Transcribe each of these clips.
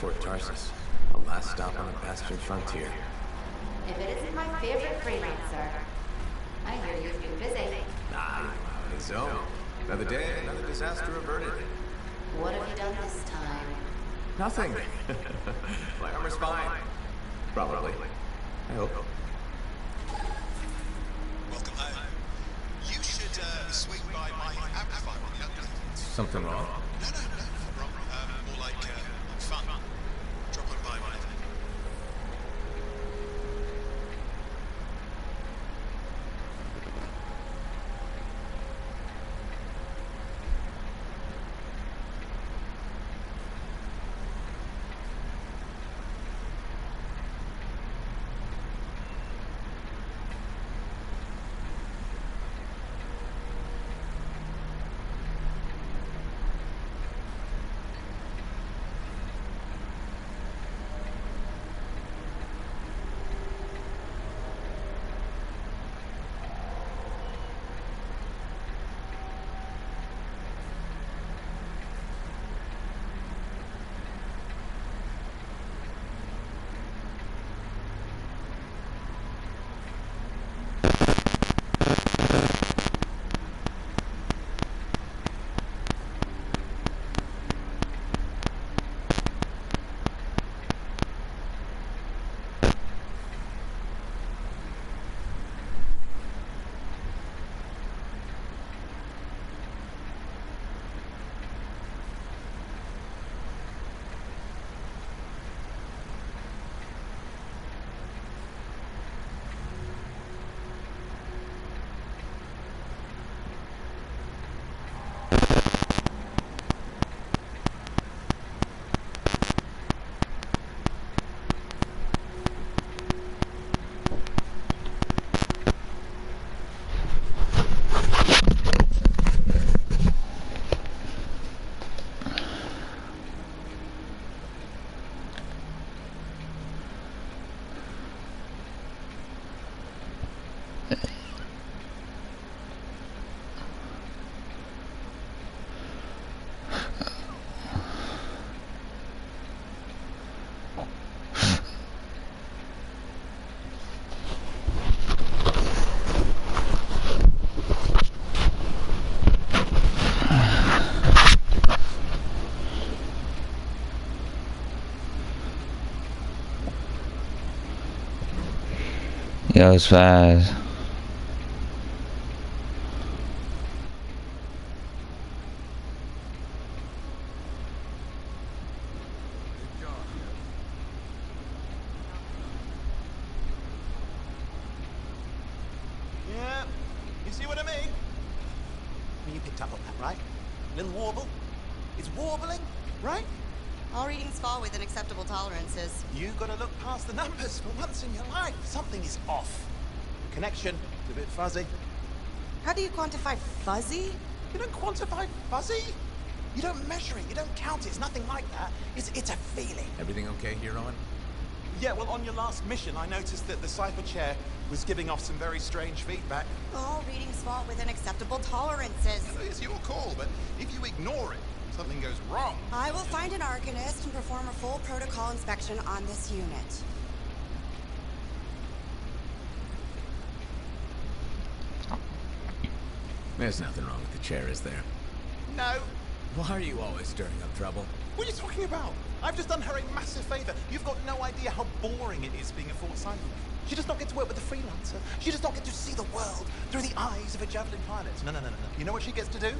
Fort Tarsus. A last stop on the Bastion frontier. If it isn't my favorite freelancer. I hear you've been busy. Ah, you know how it is, so. Another day, another disaster averted. What have you done this time? Nothing. My armor's fine. Probably. I hope. Welcome home. You should swing by my amplifier on the update. Something wrong? No, not wrong. More like fun. Drop on by whenever. Yo, it's fast. Yeah, you see what I mean? You picked up on that, right? Little warble. It's warbling, right? All readings fall within acceptable tolerances. You gotta look past the numbers for once in your life. Something is off. Connection is a bit fuzzy. How do you quantify fuzzy? You don't quantify fuzzy? You don't measure it, you don't count it, it's nothing like that. It's a feeling. Everything okay here, Owen? Yeah, well, on your last mission, I noticed that the Cypher Chair was giving off some very strange feedback. All readings fall within acceptable tolerances. It's your call, but if you ignore it, something goes wrong. I will find an Arcanist and perform a full protocol inspection on this unit. There's nothing wrong with the chair, is there? No. Why are you always stirring up trouble? What are you talking about? I've just done her a massive favor. You've got no idea how boring it is being a Fort Cypher. She does not get to work with a freelancer. She does not get to see the world through the eyes of a Javelin pilot. No. You know what she gets to do?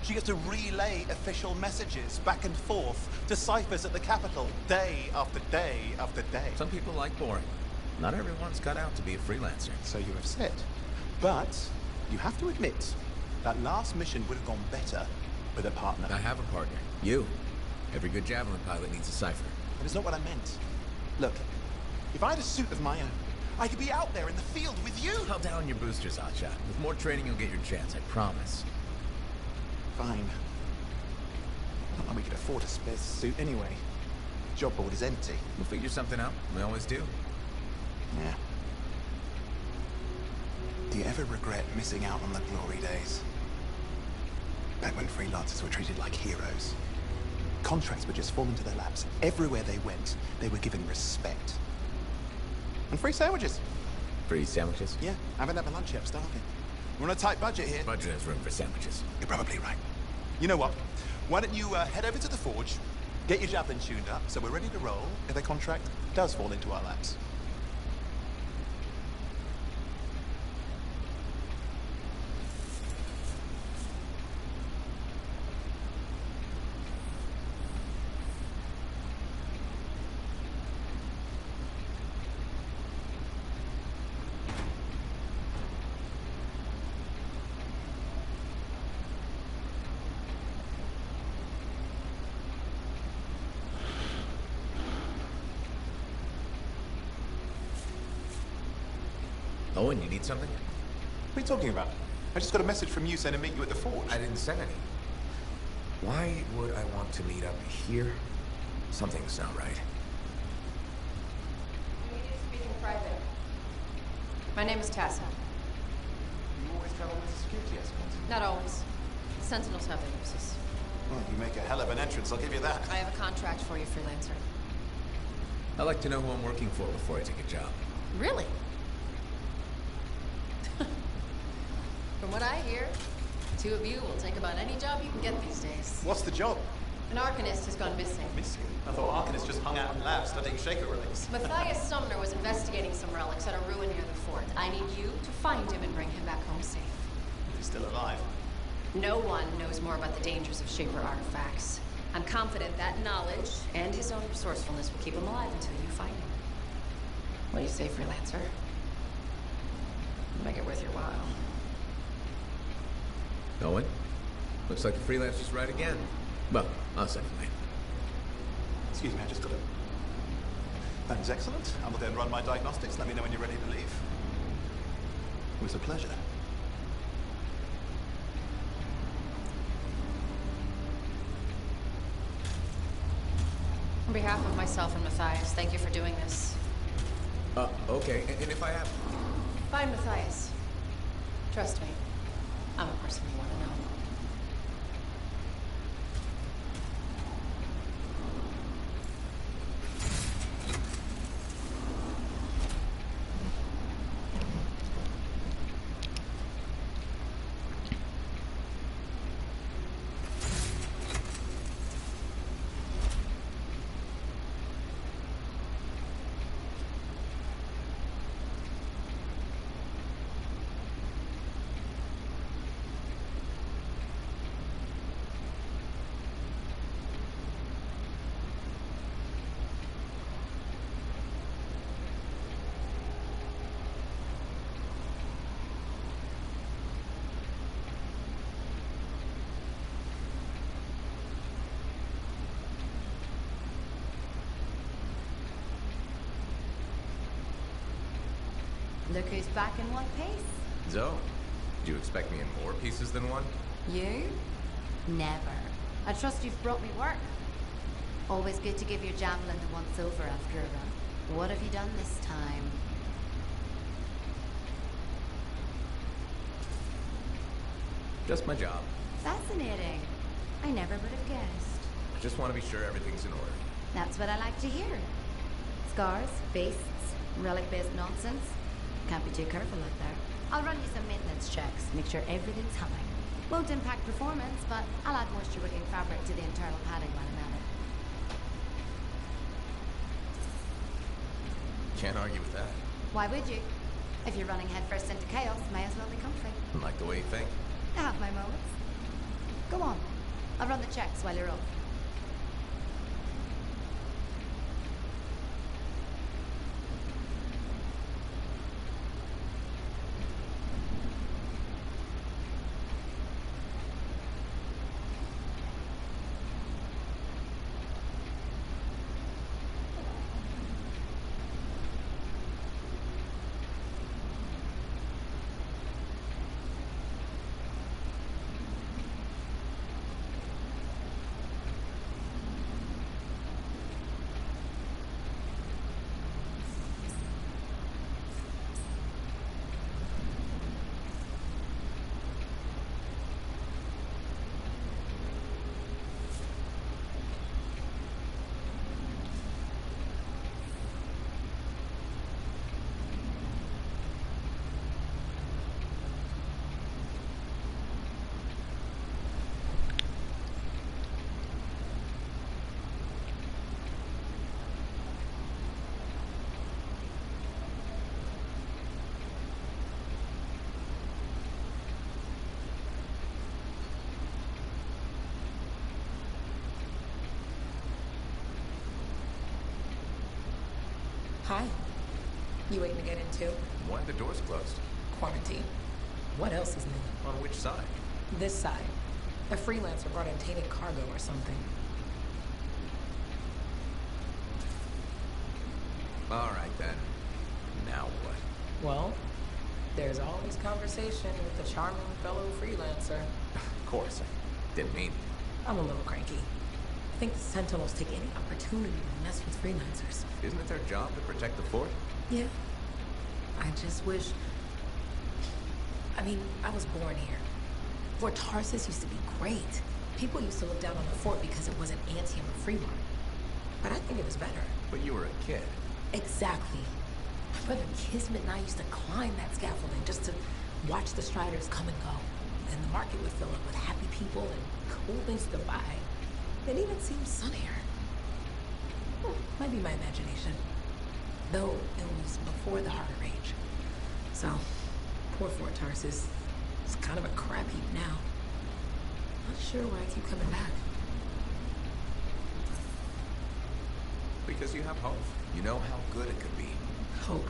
She gets to relay official messages back and forth to ciphers at the Capitol day after day after day. Some people like boring. Not everyone's cut out to be a freelancer. So you have said. But you have to admit, that last mission would have gone better with a partner. I have a partner. You. Every good Javelin pilot needs a cipher. But it's not what I meant. Look, if I had a suit of my own, I could be out there in the field with you. Held down your boosters, Hotshot. With more training, you'll get your chance, I promise. Fine. Not like we could afford a spare suit anyway. Job board is empty. We'll figure something out. We always do. Yeah. Do you ever regret missing out on the glory days? Back when freelancers were treated like heroes. Contracts were just falling to their laps. Everywhere they went, they were given respect. And free sandwiches. Free sandwiches? Yeah, I haven't had my lunch yet, I'm starving. We're on a tight budget here. Budget has room for sandwiches. You're probably right. You know what? Why don't you head over to the forge, get your javelin tuned up, so we're ready to roll if a contract does fall into our laps. Owen, you need something? What are you talking about? I just got a message from you saying to meet you at the forge. I didn't send any. Why would I want to meet up here? Something's not right. We need to speak in private. My name is Tassa. You always travel with security escorts. Not always. Sentinels have their uses. Well, you make a hell of an entrance, I'll give you that. I have a contract for you, freelancer. I like to know who I'm working for before I take a job. Really? From what I hear, the two of you will take about any job you can get these days. What's the job? An Arcanist has gone missing. Missing? I thought Arcanists just hung out in labs studying Shaper relics. Matthias Sumner was investigating some relics at a ruin near the fort. I need you to find him and bring him back home safe. He's still alive. No one knows more about the dangers of Shaper artifacts. I'm confident that knowledge and his own resourcefulness will keep him alive until you find him. What do you say, freelancer? Make it worth your while. Owen? Looks like the freelancer's right again. Well, us anyway. Excuse me, I just got it. That is excellent. I will then run my diagnostics. Let me know when you're ready to leave. It was a pleasure. On behalf of myself and Matthias, thank you for doing this. Okay. And if I have... Find Matthias. Trust me, I'm a person you want to know. Look who's back in one piece. Zoe, do you expect me in more pieces than one? You? Never. I trust you've brought me work. Always good to give your javelin the once over after a run. What have you done this time? Just my job. Fascinating. I never would have guessed. I just want to be sure everything's in order. That's what I like to hear. Scars, beasts, relic-based nonsense. Can't be too careful out there. I'll run you some maintenance checks, make sure everything's humming. Won't impact performance, but I'll add moisture-wicking fabric to the internal padding while I'm at it. Can't argue with that. Why would you? If you're running headfirst into chaos, may as well be comfy. Like the way you think. I have my moments. Go on. I'll run the checks while you're off. Hi. You waiting to get in too? Why are the doors closed? Quarantine. What else is new? On which side? This side. A freelancer brought in tainted cargo or something. All right, then. Now what? Well, there's always conversation with the charming fellow freelancer. Of course, I didn't mean... I'm a little cranky. I think the Sentinels take any opportunity to mess with freelancers. Isn't it their job to protect the fort? Yeah. I just wish... I mean, I was born here. Fort Tarsis used to be great. People used to look down on the fort because it wasn't Antium or Fremont. But I think it was better. But you were a kid. Exactly. My brother Kismet and I used to climb that scaffolding just to watch the Striders come and go. And the market would fill up with happy people and cool things to buy. It even seemed sunnier. Might be my imagination. Though it was before the Harbor Rage. So, poor Fort Tarsis is kind of a crap heap now. Not sure why I keep coming back. Because you have hope. You know how good it could be. Hope.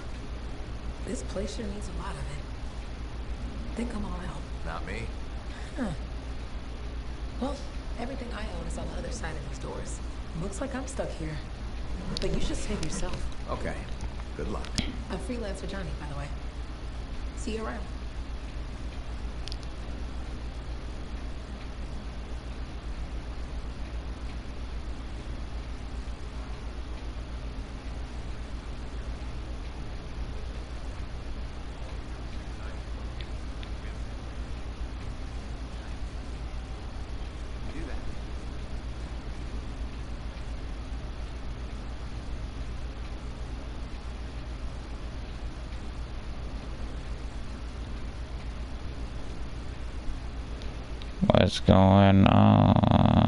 This place sure needs a lot of it. Think I'm all out. Not me. Huh. Well, everything I own is on the other side of these doors. Looks like I'm stuck here. But you should save yourself. Okay. Good luck. I'm Freelancer Johnny, by the way. See you around. Do that. What's going on?